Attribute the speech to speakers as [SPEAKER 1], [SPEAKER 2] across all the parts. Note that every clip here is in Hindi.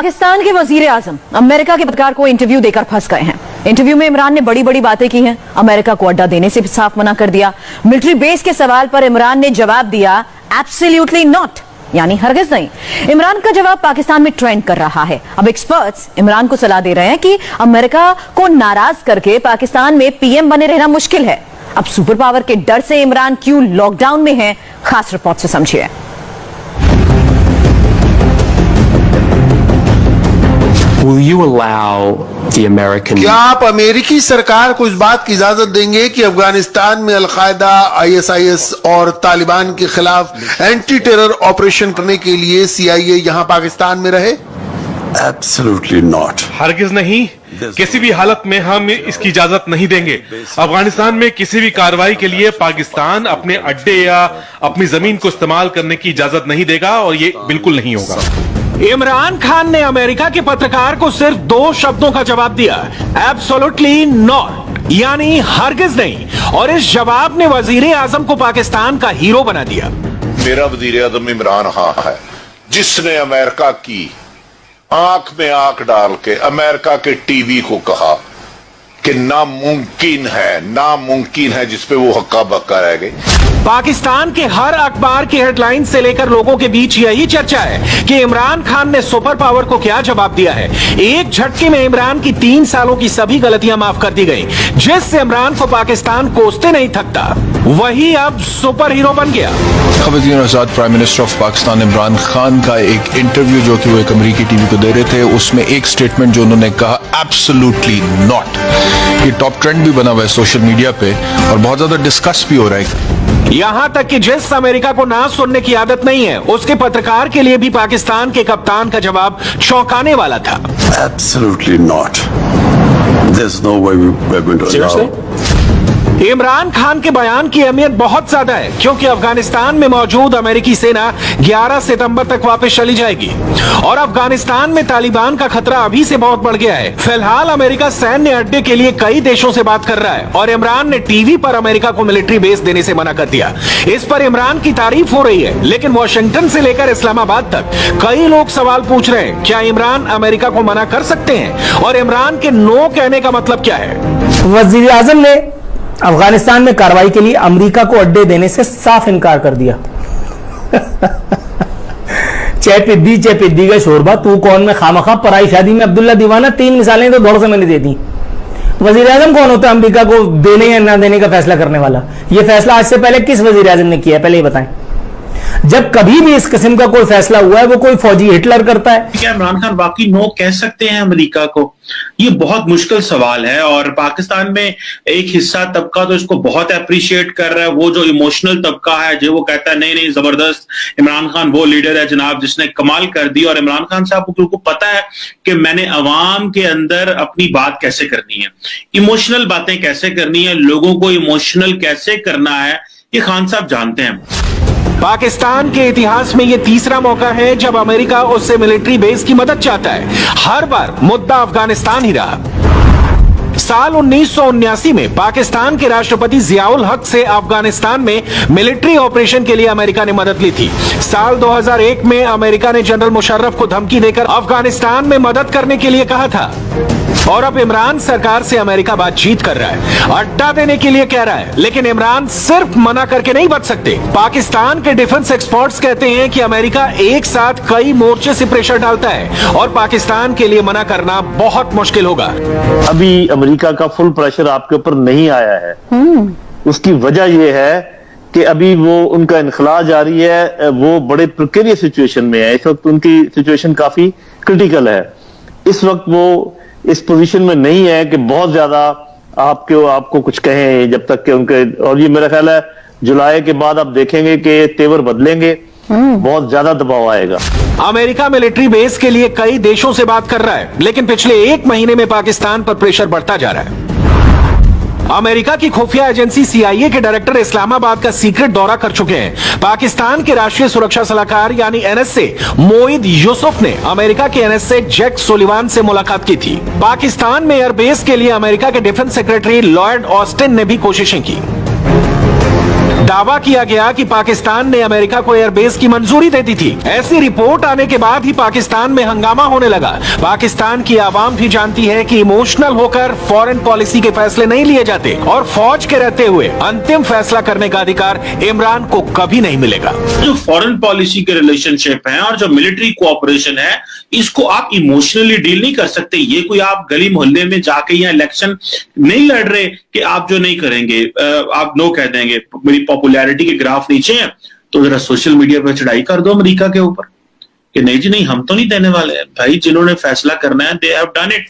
[SPEAKER 1] पाकिस्तान के वजीर आजम अमेरिका के पत्रकार को इंटरव्यू देकर फंस गए हैं। इंटरव्यू में इमरान ने बड़ी बड़ी बातें की हैं। अमेरिका को अड्डा देने से भी साफ मना कर दिया। मिलिट्री बेस के सवाल पर इमरान ने जवाब दिया एब्सोल्युटली नॉट, यानी हरगिज नहीं। इमरान का जवाब पाकिस्तान में ट्रेंड कर रहा है। अब एक्सपर्ट्स इमरान को सलाह दे रहे हैं कि अमेरिका को नाराज करके पाकिस्तान में पीएम बने रहना मुश्किल है। अब सुपर पावर के डर से इमरान क्यों लॉकडाउन में है, खास रिपोर्ट से समझिए।
[SPEAKER 2] Will you allow the American...
[SPEAKER 3] क्या आप अमेरिकी सरकार को इस बात की इजाजत देंगे कि अफगानिस्तान में अलकायदा, ISIS और तालिबान के खिलाफ एंटी टेरर ऑपरेशन करने के लिए CIA यहां पाकिस्तान में रहे?
[SPEAKER 4] Absolutely not.
[SPEAKER 5] हरगिज नहीं, किसी भी हालत में हम इसकी इजाजत नहीं देंगे। अफगानिस्तान में किसी भी कार्रवाई के लिए पाकिस्तान अपने अड्डे या अपनी जमीन को इस्तेमाल करने की इजाजत नहीं देगा और ये बिल्कुल नहीं होगा।
[SPEAKER 6] इमरान खान ने अमेरिका के पत्रकार को सिर्फ 2 शब्दों का जवाब दिया, एब्सोल्युटली नॉट, यानी हरगिज नहीं। और इस जवाब ने वजीर आजम को पाकिस्तान का हीरो बना दिया।
[SPEAKER 4] मेरा वजीर आजम इमरान खान है, जिसने अमेरिका की आंख में आंख डाल के अमेरिका के टीवी को कहा कि नामुमकिन है जिसपे वो हक्का बक्का रह गए।
[SPEAKER 6] पाकिस्तान के हर अखबार की हेडलाइन से लेकर लोगों के बीच यही चर्चा है कि इमरान खान ने सुपर पावर को क्या जवाब दिया है। एक झटके में इमरान की 3 सालों की सभी गलतियां माफ कर दी गई। जिससे इमरान को पाकिस्तान कोसते नहीं थकता, वही अब सुपर हीरो बन गया।
[SPEAKER 7] खबरदीन आजाद prime minister of Pakistan Imran Khan का एक इंटरव्यू जो कि वो एक अमेरिकी टीवी को दे रहे थे, उसमें एक स्टेटमेंट जो उन्होंने कहा एब्सोल्युटली नॉट, ये टॉप ट्रेंड भी बना हुआ है सोशल मीडिया पे और बहुत ज्यादा डिस्कस भी हो रहा है।
[SPEAKER 6] यहां तक कि जिस अमेरिका को ना सुनने की आदत नहीं है, उसके पत्रकार के लिए भी पाकिस्तान के कप्तान का जवाब चौंकाने वाला था।
[SPEAKER 4] Absolutely not. There's no way we're going to allow.
[SPEAKER 6] Imran Khan के बयान की अहमियत बहुत ज्यादा है, क्योंकि अफगानिस्तान में मौजूद अमेरिकी सेना 11 सितंबर तक वापस चली जाएगी और अफगानिस्तान में तालिबान का खतरा अभी से बहुत बढ़ गया है। फिलहाल अमेरिका सैन्य अड्डे के लिए कई देशों से बात कर रहा है और इमरान ने टीवी पर अमेरिका को मिलिट्री बेस देने से मना कर दिया। इस पर इमरान की तारीफ हो रही है, लेकिन वॉशिंगटन से लेकर इस्लामाबाद तक कई लोग सवाल पूछ रहे हैं, क्या इमरान अमेरिका को मना कर सकते हैं और इमरान के नो कहने का मतलब क्या है।
[SPEAKER 8] वजीर आजम ने अफगानिस्तान में कार्रवाई के लिए अमेरिका को अड्डे देने से साफ इनकार कर दिया। चाहे पिद्दी का शोरबा, तू कौन में खामखा, पराई शादी में अब्दुल्ला दीवाना, 3 मिसालें तो दौड़ से मैंने दे दी। वजीर आजम कौन होता है अमेरिका को देने या ना देने का फैसला करने वाला? यह फैसला आज से पहले किस वजीर आजम ने किया है, पहले ही बताएं। जब कभी भी इस किस्म का कोई फैसला हुआ है, वो कोई फौजी हिटलर करता है।
[SPEAKER 9] क्या इमरान खान वाकई नो कह सकते हैं अमेरिका को? ये बहुत मुश्किल सवाल है और पाकिस्तान में एक हिस्सा तबका तो इसको बहुत अप्रिशिएट कर रहा है। वो जो इमोशनल तबका है जो वो कहता है नहीं जबरदस्त, इमरान खान वो लीडर है जनाब जिसने कमाल कर दी। और इमरान खान साहब को पता है कि मैंने अवाम के अंदर अपनी बात कैसे करनी है, इमोशनल बातें कैसे करनी है, लोगों को इमोशनल कैसे करना है, ये खान साहब जानते हैं।
[SPEAKER 6] पाकिस्तान के इतिहास में यह तीसरा मौका है जब अमेरिका उससे मिलिट्री बेस की मदद चाहता है। हर बार मुद्दा अफगानिस्तान ही रहा। साल 1979 में पाकिस्तान के राष्ट्रपति जियाउल हक से अफगानिस्तान में मिलिट्री ऑपरेशन के लिए अमेरिका ने मदद ली थी। साल 2001 में अमेरिका ने जनरल मुशर्रफ को धमकी देकर अफगानिस्तान में मदद करने के लिए कहा था और अब इमरान सरकार से अमेरिका बातचीत कर रहा है, अड्डा देने के लिए कह रहा है। लेकिन इमरान सिर्फ मना करके नहीं बच सकते। पाकिस्तान के डिफेंस एक्सपर्ट्स कहते हैं कि अमेरिका एक साथ कई मोर्चे से प्रेशर डालता है और पाकिस्तान के लिए मना करना बहुत मुश्किल होगा।
[SPEAKER 10] अभी अमेरिका का फुल प्रेशर आपके ऊपर नहीं आया है। उसकी वजह यह है कि अभी वो उनका इनखला जारी है, वो बड़े प्रिकेरियस सिचुएशन में है। इस वक्त उनकी सिचुएशन काफी क्रिटिकल है। इस वक्त वो इस पोजीशन में नहीं है कि बहुत ज्यादा आपको कुछ कहें, जब तक कि उनके, और ये मेरा ख्याल है जुलाई के बाद आप देखेंगे कि तेवर बदलेंगे, बहुत ज्यादा दबाव आएगा।
[SPEAKER 6] अमेरिका मिलिट्री बेस के लिए कई देशों से बात कर रहा है, लेकिन पिछले 1 महीने में पाकिस्तान पर प्रेशर बढ़ता जा रहा है। अमेरिका की खुफिया एजेंसी CIA के डायरेक्टर इस्लामाबाद का सीक्रेट दौरा कर चुके हैं। पाकिस्तान के राष्ट्रीय सुरक्षा सलाहकार यानी NSA मोईद यूसुफ ने अमेरिका के NSA जैक सुलिवान से मुलाकात की थी। पाकिस्तान में एयरबेस के लिए अमेरिका के डिफेंस सेक्रेटरी लॉयड ऑस्टिन ने भी कोशिशें की। दावा किया गया कि पाकिस्तान ने अमेरिका को एयरबेस की मंजूरी दे दी थी। ऐसी रिपोर्ट आने के बाद ही पाकिस्तान में हंगामा होने लगा। पाकिस्तान की आवाम भी जानती है कि इमोशनल होकर फॉरेन पॉलिसी के फैसले नहीं लिए जाते और फौज के रहते हुए अंतिम फैसला करने का अधिकार इमरान को कभी नहीं मिलेगा।
[SPEAKER 9] जो फॉरेन पॉलिसी के रिलेशनशिप है और जो मिलिट्री कोऑपरेशन है, इसको आप इमोशनली डील नहीं कर सकते। ये कोई आप गली मोहल्ले में जाके या इलेक्शन नहीं लड़ रहे कि आप जो नहीं करेंगे, आप नो कह देंगे, मेरी पॉपुलैरिटी के ग्राफ नीचे हैं तो जरा सोशल मीडिया पर चढ़ाई कर दो अमेरिका के ऊपर कि नहीं जी नहीं, हम तो नहीं देने वाले हैं। भाई जिन्होंने फैसला करना है, दे हैव डन इट।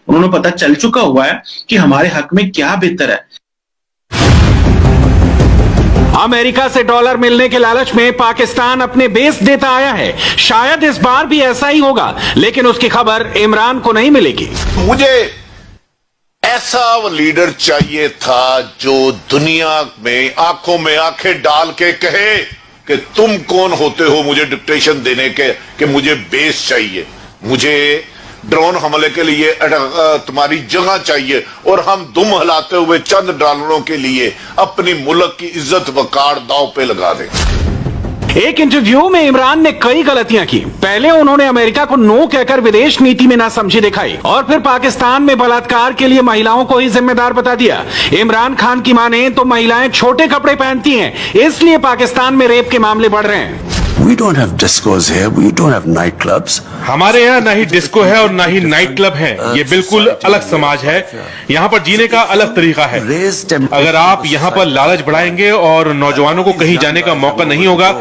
[SPEAKER 9] उन्होंने पता चल चुका हुआ है कि हमारे हक में क्या बेहतर है।
[SPEAKER 6] अमेरिका से डॉलर मिलने के लालच में पाकिस्तान अपने बेस देता आया है। शायद इस बार भी ऐसा ही होगा, लेकिन उसकी खबर इमरान को नहीं मिलेगी।
[SPEAKER 4] मुझे ऐसा लीडर चाहिए था जो दुनिया में आंखों में आंखें डाल के कहे कि तुम कौन होते हो मुझे डिक्टेशन देने के, कि मुझे बेस चाहिए, मुझे ड्रोन हमले के लिए तुम्हारी जगह चाहिए और हम दुम हिलाते हुए चंद डॉलरों के लिए अपनी मुल्क की इज्जत वकार दांव पे लगा दें।
[SPEAKER 6] एक इंटरव्यू में इमरान ने कई गलतियां की। पहले उन्होंने अमेरिका को नो कहकर विदेश नीति में नासमझी दिखाई और फिर पाकिस्तान में बलात्कार के लिए महिलाओं को ही जिम्मेदार बता दिया। इमरान खान की माने तो महिलाएं छोटे कपड़े पहनती हैं, इसलिए पाकिस्तान में रेप के मामले बढ़ रहे हैं।
[SPEAKER 11] We don't have discos here. We don't have night clubs.
[SPEAKER 5] हमारे यहाँ ना ही डिस्को है और ना ही नाइट क्लब है। ये बिल्कुल अलग समाज है। यहाँ पर जीने का अलग तरीका है। अगर आप यहाँ पर लालच बढ़ाएंगे और नौजवानों को कहीं जाने का मौका नहीं होगा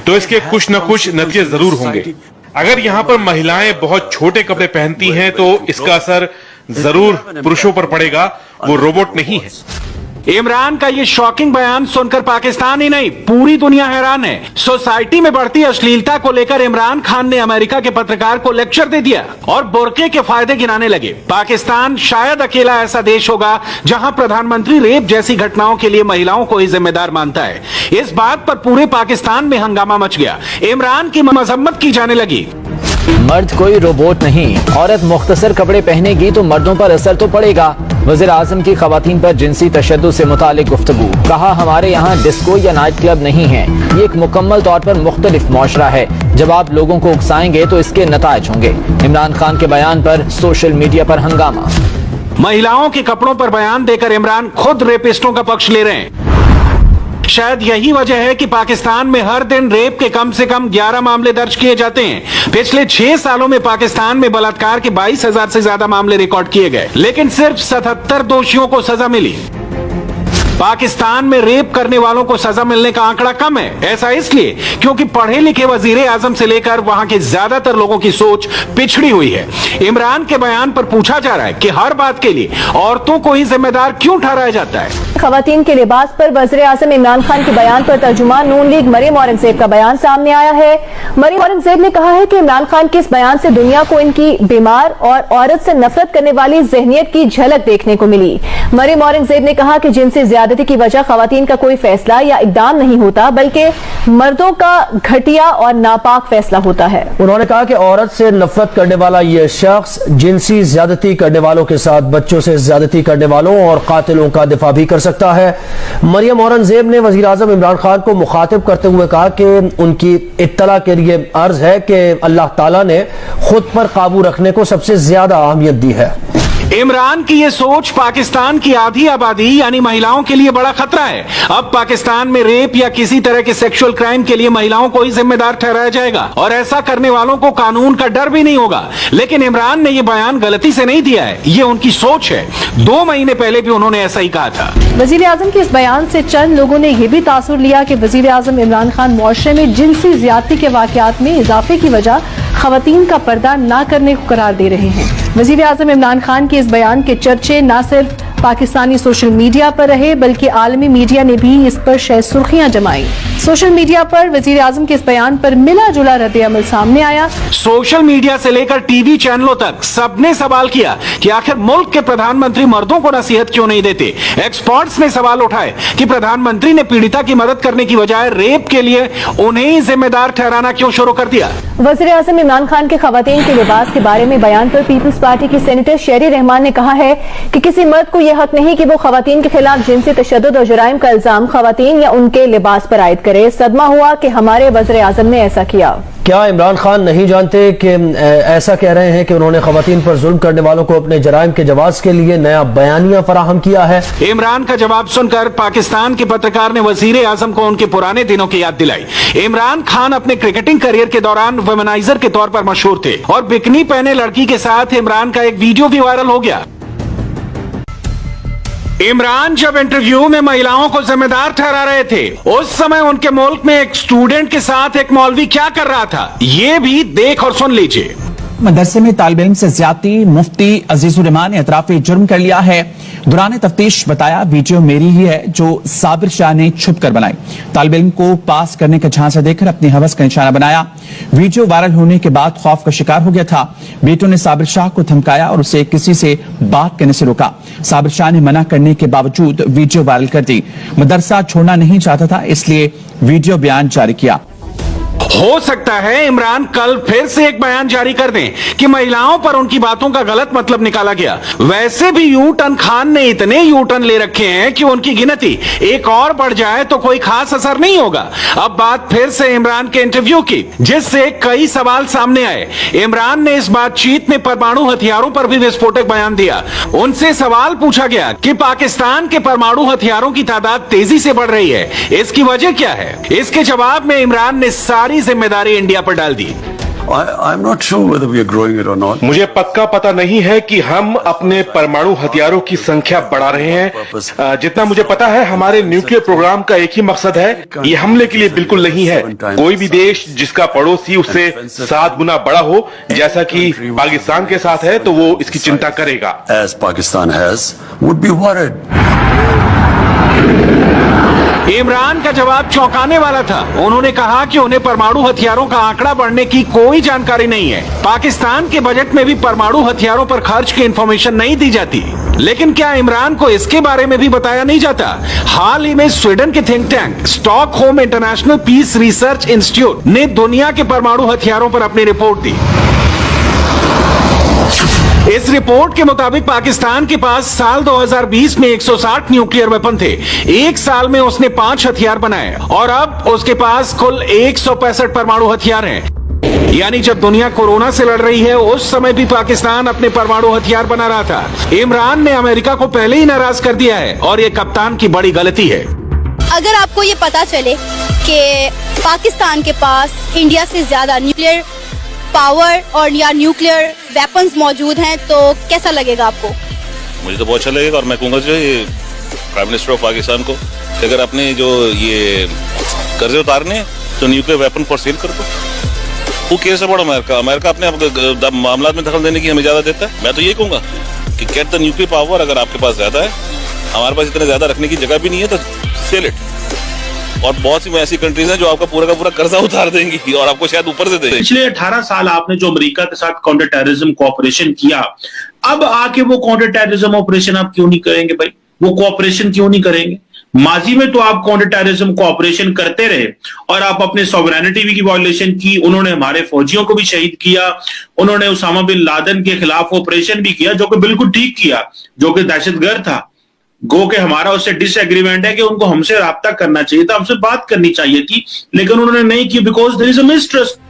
[SPEAKER 5] तो इसके कुछ न कुछ नतीजे जरूर होंगे। अगर यहाँ पर महिलाएं बहुत छोटे कपड़े पहनती हैं तो इसका असर जरूर पुरुषों पर पड़ेगा, वो रोबोट नहीं है।
[SPEAKER 6] इमरान का ये शॉकिंग बयान सुनकर पाकिस्तान ही नहीं पूरी दुनिया हैरान है। सोसाइटी में बढ़ती अश्लीलता को लेकर इमरान खान ने अमेरिका के पत्रकार को लेक्चर दे दिया और बुर्के के फायदे गिनाने लगे। पाकिस्तान शायद अकेला ऐसा देश होगा जहां प्रधानमंत्री रेप जैसी घटनाओं के लिए महिलाओं को ही जिम्मेदार मानता है। इस बात पर पूरे पाकिस्तान में हंगामा मच गया। इमरान की मजम्मत की जाने लगी।
[SPEAKER 12] मर्द कोई रोबोट नहीं, औरत मुख्तसर कपड़े पहनेगी तो मर्दों पर असर तो पड़ेगा। वज़ीर आज़म की खवातीन पर जिनसी तशद्दुद से मुतालिक गुफ्तगू। कहा हमारे यहाँ डिस्को या नाइट क्लब नहीं है, ये एक मुकम्मल तौर पर मुख्तलिफ मौशरा है। जब आप लोगों को उकसाएंगे तो इसके नताइज होंगे। इमरान खान के बयान पर सोशल मीडिया पर हंगामा।
[SPEAKER 6] महिलाओं के कपड़ों पर बयान देकर इमरान खुद रेपिस्टों का पक्ष ले रहे हैं। शायद यही वजह है कि पाकिस्तान में हर दिन रेप के कम से कम 11 मामले दर्ज किए जाते हैं। पिछले 6 सालों में पाकिस्तान में बलात्कार के 22,000 से ज्यादा मामले रिकॉर्ड किए गए, लेकिन सिर्फ 77 दोषियों को सजा मिली। पाकिस्तान में रेप करने वालों को सजा मिलने का आंकड़ा कम है। ऐसा इसलिए क्योंकि पढ़े लिखे वजीर आजम से लेकर वहां के ज्यादातर लोगों की सोच पिछड़ी हुई है। इमरान के बयान पर पूछा जा रहा है कि हर बात के लिए औरतों को ही जिम्मेदार क्यों ठहराया जाता है।
[SPEAKER 1] खवातीन के लिबास पर वज़ीर आज़म इमरान खान के बयान पर तर्जुमान नून लीग मरियम औरंगजेब का बयान सामने आया है। मरियम औरंगजेब ने कहा है कि इमरान खान के इस बयान से दुनिया को इनकी बीमार और औरत से नफरत करने वाली जहनियत की झलक देखने को मिली। मरियम औरंगजेब ने कहा कि जिनसी ज्यादती की वजह खवातीन का कोई फैसला या इकदाम नहीं होता, बल्कि मर्दों का घटिया और नापाक फैसला होता है।
[SPEAKER 13] उन्होंने कहा कि औरत से नफरत करने वाला यह शख्स जिनसी ज्यादती करने वालों के साथ बच्चों से ज्यादती करने वालों और कातिलों का दिफा भी कर सकता है। मरियम औरंगजेब ने वजीर आजम इमरान खान को मुखातिब करते हुए कहा कि उनकी इत्तला के लिए अर्ज है कि अल्लाह ताला ने खुद पर काबू रखने को सबसे ज्यादा अहमियत दी है।
[SPEAKER 6] इमरान की ये सोच पाकिस्तान की आधी आबादी यानी महिलाओं के लिए बड़ा खतरा है। अब पाकिस्तान में रेप या किसी तरह के सेक्सुअल क्राइम के लिए महिलाओं को ही जिम्मेदार ठहराया जाएगा और ऐसा करने वालों को कानून का डर भी नहीं होगा। लेकिन इमरान ने ये बयान गलती से नहीं दिया है, ये उनकी सोच है। 2 महीने पहले भी उन्होंने ऐसा ही कहा था।
[SPEAKER 1] वजीर आजम के इस बयान से चंद लोगों ने यह भी तासुर लिया कि वजीर आजम इमरान खान मुआशरे में जिनसी ज्यादती के वाकयात में इजाफे की वजह खवातीन का पर्दा न करने को करार दे रहे हैं। वजीर आजम इमरान खान के इस बयान के चर्चे न सिर्फ पाकिस्तानी सोशल मीडिया पर रहे बल्कि आलमी मीडिया ने भी इस पर शायद सुर्खियां जमाई। सोशल मीडिया पर वजीर आजम के इस बयान पर मिला जुला रद्द अमल सामने आया।
[SPEAKER 6] सोशल मीडिया से लेकर टीवी चैनलों तक सबने सवाल किया कि आखिर मुल्क के प्रधानमंत्री मर्दों को नसीहत क्यों नहीं देते। एक्सपर्ट्स ने सवाल उठाए कि प्रधानमंत्री ने पीड़िता की मदद करने की बजाय रेप के लिए उन्हें ही जिम्मेदार ठहराना क्यों शुरू कर दिया।
[SPEAKER 1] वजीर आजम इमरान खान के खवातीन के लिबास के बारे में बयान पर पीपल्स पार्टी की सेनेटर शेरी रहमान ने कहा है कि किसी मर्द को यह हक नहीं कि वो खवातीन के खिलाफ जिनसी तशद्दुद और जराइम का इल्जाम खवातीन या उनके लिबास पर आयद करे। सदमा हुआ कि हमारे वज़ीर आज़म ने ऐसा किया।
[SPEAKER 13] क्या इमरान खान नहीं जानते कि ऐसा कह रहे हैं कि उन्होंने खवातीन पर जुल्म करने वालों को अपने जराइम के जवाब के लिए नया बयानिया फराहम किया है?
[SPEAKER 6] इमरान का जवाब सुनकर पाकिस्तान के पत्रकार ने वजीर आजम को उनके पुराने दिनों की याद दिलाई। इमरान खान अपने क्रिकेटिंग करियर के दौरान वुमेनाइजर के तौर पर मशहूर थे और बिकनी पहने लड़की के साथ इमरान का एक वीडियो भी वायरल हो गया। इमरान जब इंटरव्यू में महिलाओं को जिम्मेदार ठहरा रहे थे, उस समय उनके मुल्क में एक स्टूडेंट के साथ एक मौलवी क्या कर रहा था, ये भी देख और सुन लीजिए।
[SPEAKER 14] मदरसे में तालिब इल्म से ज्यादती, मुफ्ती अजीजुर रहमान ने एतराफ़ जुर्म कर लिया है। दौरान तफ्तीश बताया वीडियो मेरी ही है जो साबिर शाह ने छुप कर बनाई। तालिब इल्म को पास करने का झांसा देकर अपनी हवस का निशाना बनाया। वीडियो वायरल होने के बाद खौफ का शिकार हो गया था। बेटों ने साबिर शाह को धमकाया और उसे किसी से बात करने से रोका। साबिर शाह ने मना करने के बावजूद वीडियो वायरल कर दी। मदरसा छोड़ना नहीं चाहता था, इसलिए वीडियो बयान जारी किया।
[SPEAKER 6] हो सकता है इमरान कल फिर से एक बयान जारी कर दें कि महिलाओं पर उनकी बातों का गलत मतलब निकाला गया। वैसे भी यू टर्न खान ने इतने यू टर्न ले रखे हैं कि उनकी गिनती एक और बढ़ जाए तो कोई खास असर नहीं होगा। अब बात फिर से इमरान के इंटरव्यू की, जिससे कई सवाल सामने आए। इमरान ने इस बातचीत में परमाणु हथियारों पर भी विस्फोटक बयान दिया। उनसे सवाल पूछा गया कि पाकिस्तान के परमाणु हथियारों की तादाद तेजी से बढ़ रही है, इसकी वजह क्या है। इसके जवाब में इमरान ने सारी जिम्मेदारी इंडिया पर डाल दी।
[SPEAKER 11] I'm not sure whether we are growing it or not.
[SPEAKER 5] मुझे पक्का पता नहीं है कि हम अपने परमाणु हथियारों की संख्या बढ़ा रहे हैं। जितना मुझे पता है हमारे न्यूक्लियर प्रोग्राम का एक ही मकसद है, ये हमले के लिए बिल्कुल नहीं है। कोई भी देश जिसका पड़ोसी उससे 7 गुना बड़ा हो, जैसा कि पाकिस्तान के साथ है, तो वो इसकी चिंता करेगा।
[SPEAKER 11] As Pakistan has, would be worried.
[SPEAKER 6] Imran का जवाब चौंकाने वाला था। उन्होंने कहा कि उन्हें परमाणु हथियारों का आंकड़ा बढ़ने की कोई जानकारी नहीं है। पाकिस्तान के बजट में भी परमाणु हथियारों पर खर्च की इंफॉर्मेशन नहीं दी जाती। लेकिन क्या इमरान को इसके बारे में भी बताया नहीं जाता? हाल ही में स्वीडन के think tank Stockholm International Peace Research Institute ने दुनिया के परमाणु हथियारों पर अपनी रिपोर्ट दी। इस रिपोर्ट के मुताबिक पाकिस्तान के पास साल 2020 में 160 न्यूक्लियर वेपन थे। एक साल में उसने 5 हथियार बनाए और अब उसके पास कुल 165 परमाणु हथियार हैं। यानी जब दुनिया कोरोना से लड़ रही है, उस समय भी पाकिस्तान अपने परमाणु हथियार बना रहा था। इमरान ने अमेरिका को पहले ही नाराज कर दिया है और ये कप्तान की बड़ी गलती है।
[SPEAKER 15] अगर आपको ये पता चले कि पाकिस्तान के पास इंडिया से ज्यादा न्यूक्लियर पावर और या न्यूक्लियर वेपन्स मौजूद हैं, तो कैसा लगेगा आपको?
[SPEAKER 16] मुझे तो बहुत अच्छा लगेगा और मैं कहूँगा जो ये प्राइम मिनिस्टर ऑफ पाकिस्तान को कि अगर अपने जो ये कर्जे उतारने तो न्यूक्लियर वेपन फॉर सेल कर दो। वो केस अबाउट अमेरिका अपने मामला में दखल देने की हमें इजाजत देता है। मैं तो ये कहूँगा कि गेट द न्यूक्लियर पावर। अगर आपके पास ज्यादा है, हमारे पास इतना ज्यादा रखने की जगह भी नहीं है, तो सेल इट। और बहुत सी ऐसी कंट्रीज हैं जो आपका पूरा का पूरा कर्जा उतार देंगी और आपको शायद ऊपर से देंगे।
[SPEAKER 9] पिछले 18 साल आपने जो अमेरिका के साथ काउंटर टेररिज्म कोऑपरेशन किया, अब आके वो काउंटर टेररिज्म ऑपरेशन आप क्यों नहीं करेंगे भाई? वो कोऑपरेशन क्यों नहीं करेंगे? माजी में तो आप काउंटर टेररिज्म कोऑपरेशन करते रहे और आप अपने सॉवरेनिटी की वायलेशन की। उन्होंने हमारे फौजियों को भी शहीद किया, उन्होंने उसामा बिन लादेन के खिलाफ ऑपरेशन भी किया, जो कि बिल्कुल ठीक किया, जो कि दहशतगर्द था। गो के हमारा उससे डिसएग्रीमेंट है कि उनको हमसे राब्ता करना चाहिए था, हमसे बात करनी चाहिए थी, लेकिन उन्होंने नहीं की because there is a mistrust.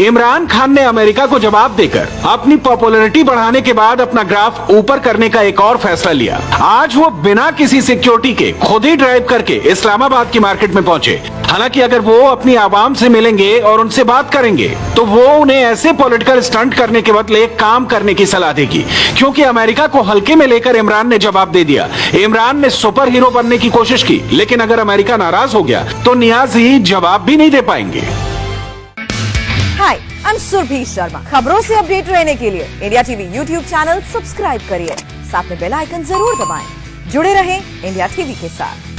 [SPEAKER 6] Imran Khan ने अमेरिका को जवाब देकर अपनी पॉपुलैरिटी बढ़ाने के बाद अपना ग्राफ ऊपर करने का एक और फैसला लिया। आज वो बिना किसी सिक्योरिटी के खुद ही ड्राइव करके इस्लामाबाद की मार्केट में पहुंचे। हालांकि अगर वो अपनी आवाम से मिलेंगे और उनसे बात करेंगे तो वो उन्हें ऐसे पॉलिटिकल स्टंट करने के बदले काम करने की सलाह देगी, क्योंकि अमेरिका को हल्के में लेकर इमरान ने जवाब दे दिया। इमरान ने सुपर हीरो बनने की कोशिश की, लेकिन अगर अमेरिका नाराज हो गया तो नियाज़ी जवाब भी नहीं दे पाएंगे।
[SPEAKER 1] हाय, आई एम सुरभि शर्मा। खबरों से अपडेट रहने के लिए India TV YouTube channel subscribe करिए, साथ में बेल आइकन जरूर दबाएं। जुड़े रहें इंडिया टीवी के साथ।